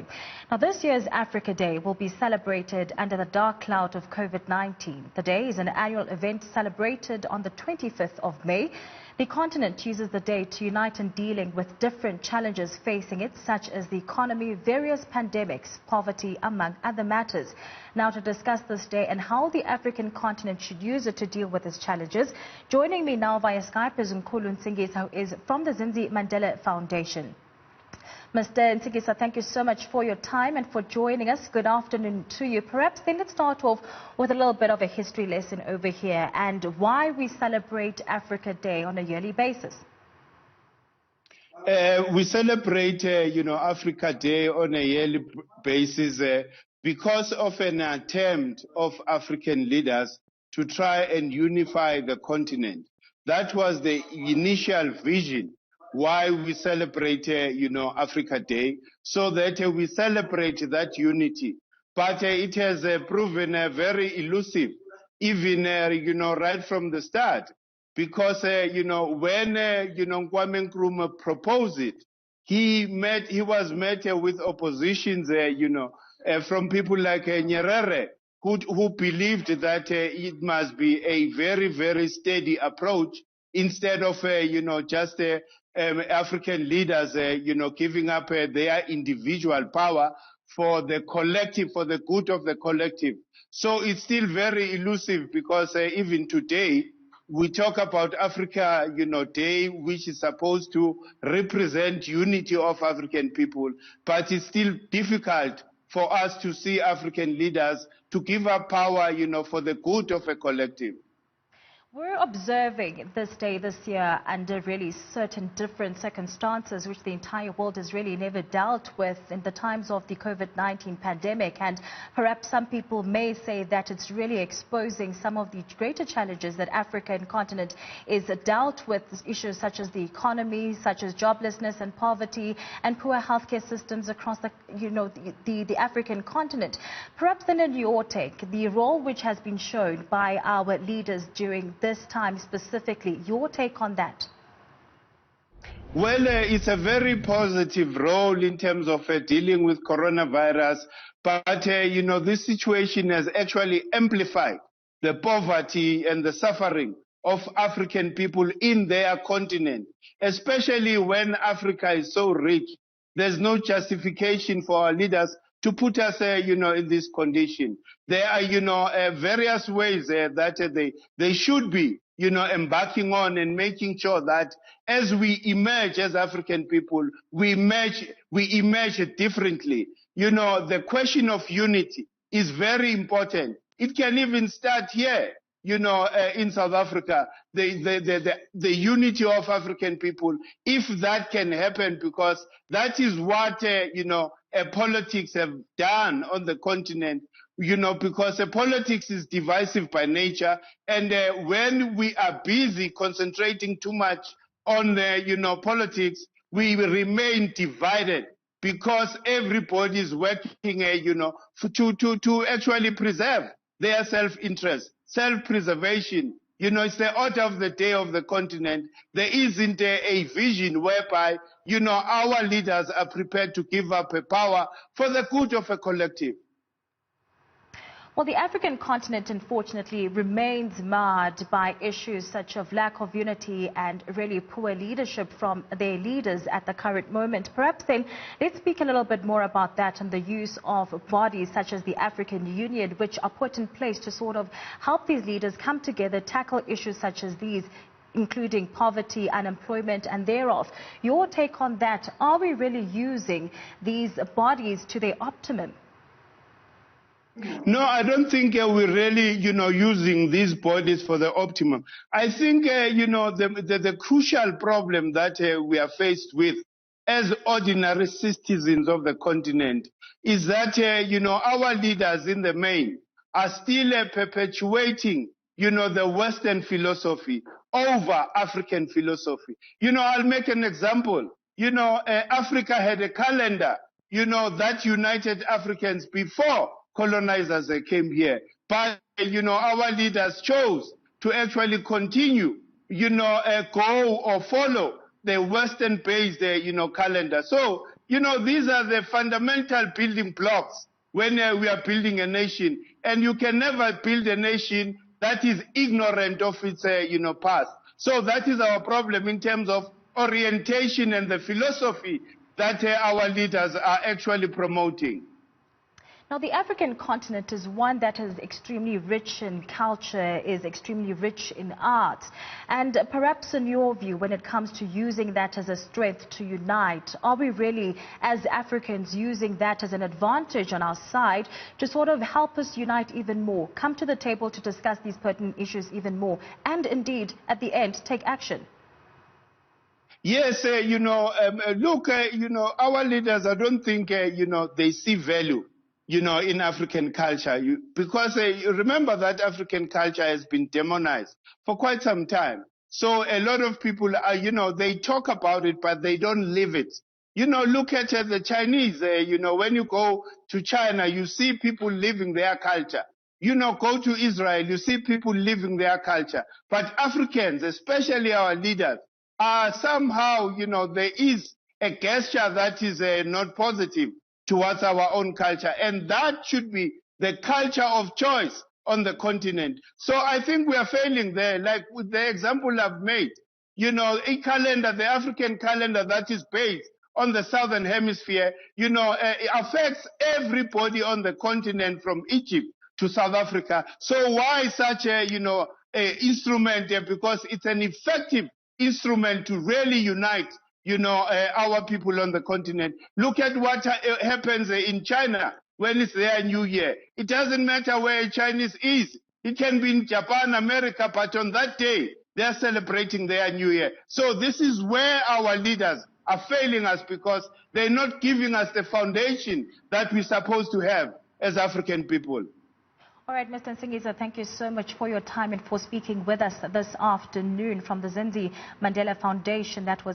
Enjoy. Now, this year's Africa Day will be celebrated under the dark cloud of COVID-19. The day is an annual event celebrated on the 25th of May. The continent uses the day to unite in dealing with different challenges facing it, such as the economy, various pandemics, poverty, among other matters. Now, to discuss this day and how the African continent should use it to deal with its challenges, joining me now via Skype is Mkhulu Nsingiza, who is from the Zinzi Mandela Foundation. Mr. Nsingiza, thank you so much for your time and for joining us. Good afternoon to you. Perhaps then let's start off with a little bit of a history lesson over here and why we celebrate Africa Day on a yearly basis. We celebrate, Africa Day on a yearly basis because of an attempt of African leaders to try and unify the continent. That was the initial vision why we celebrate, Africa Day, so that we celebrate that unity. But it has proven very elusive, even, right from the start. Because, when, Kwame Nkrumah proposed it, he was met with oppositions, from people like Nyerere, who believed that it must be a very, very steady approach instead of, just African leaders, giving up their individual power for the collective, for the good of the collective. So it's still very elusive because even today, we talk about Africa, Day, which is supposed to represent unity of African people, but it's still difficult for us to see African leaders to give up power, for the good of a collective. We're observing this day this year under really certain different circumstances which the entire world has really never dealt with in the times of the COVID-19 pandemic, and perhaps some people may say that it's really exposing some of the greater challenges that African continent is dealt with, issues such as the economy, such as joblessness and poverty and poor healthcare systems across the African continent. Perhaps then in your take, the role which has been shown by our leaders during this time specifically, your take on that? Well, it's a very positive role in terms of dealing with coronavirus, but, this situation has actually amplified the poverty and the suffering of African people in their continent, especially when Africa is so rich. There's no justification for our leaders to put us, in this condition. There are, various ways that they should be, embarking on and making sure that as we emerge as African people, we emerge differently. The question of unity is very important. It can even start here, in South Africa, the unity of African people, if that can happen, because that is what, politics have done on the continent, because politics is divisive by nature. And when we are busy concentrating too much on, politics, we remain divided because everybody is working, to actually preserve their self-interest, self-preservation. It's the order of the day of the continent. There isn't a vision whereby, our leaders are prepared to give up power for the good of a collective. Well, the African continent, unfortunately, remains marred by issues such as lack of unity and really poor leadership from their leaders at the current moment. Perhaps then, let's speak a little bit more about that and the use of bodies such as the African Union, which are put in place to sort of help these leaders come together, tackle issues such as these, including poverty, unemployment, and thereof. Your take on that? Are we really using these bodies to their optimum? No, I don't think we're really, using these bodies for the optimum. I think, the crucial problem that we are faced with as ordinary citizens of the continent is that, our leaders in the main are still perpetuating, the Western philosophy over African philosophy. I'll make an example. Africa had a calendar, that united Africans before colonizers came here. But, our leaders chose to actually continue, go or follow the Western-based, calendar. So You know, these are the fundamental building blocks when we are building a nation. And you can never build a nation that is ignorant of its, past. So that is our problem in terms of orientation and the philosophy that our leaders are actually promoting. Now, the African continent is one that is extremely rich in culture, is extremely rich in art. And perhaps in your view, when it comes to using that as a strength to unite, are we really, as Africans, using that as an advantage on our side to sort of help us unite even more, come to the table to discuss these pertinent issues even more, and indeed, at the end, take action? Yes, look, our leaders, I don't think, they see value, in African culture. Because you remember that African culture has been demonized for quite some time. So a lot of people are, they talk about it, but they don't live it. Look at the Chinese, when you go to China, you see people living their culture. Go to Israel, you see people living their culture. But Africans, especially our leaders, somehow, there is a gesture that is not positive towards our own culture. And that should be the culture of choice on the continent. So I think we are failing there, like with the example I've made. A calendar, the African calendar that is based on the southern hemisphere, it affects everybody on the continent from Egypt to South Africa. So why such a, instrument? Because it's an effective instrument to really unite, our people on the continent. Look at what happens in China when it's their New Year. It doesn't matter where a Chinese is. It can be in Japan, America, but on that day, they're celebrating their New Year. So this is where our leaders are failing us, because they're not giving us the foundation that we're supposed to have as African people. All right, Mr. Nsingiza, thank you so much for your time and for speaking with us this afternoon from the Zinzi Mandela Foundation. That was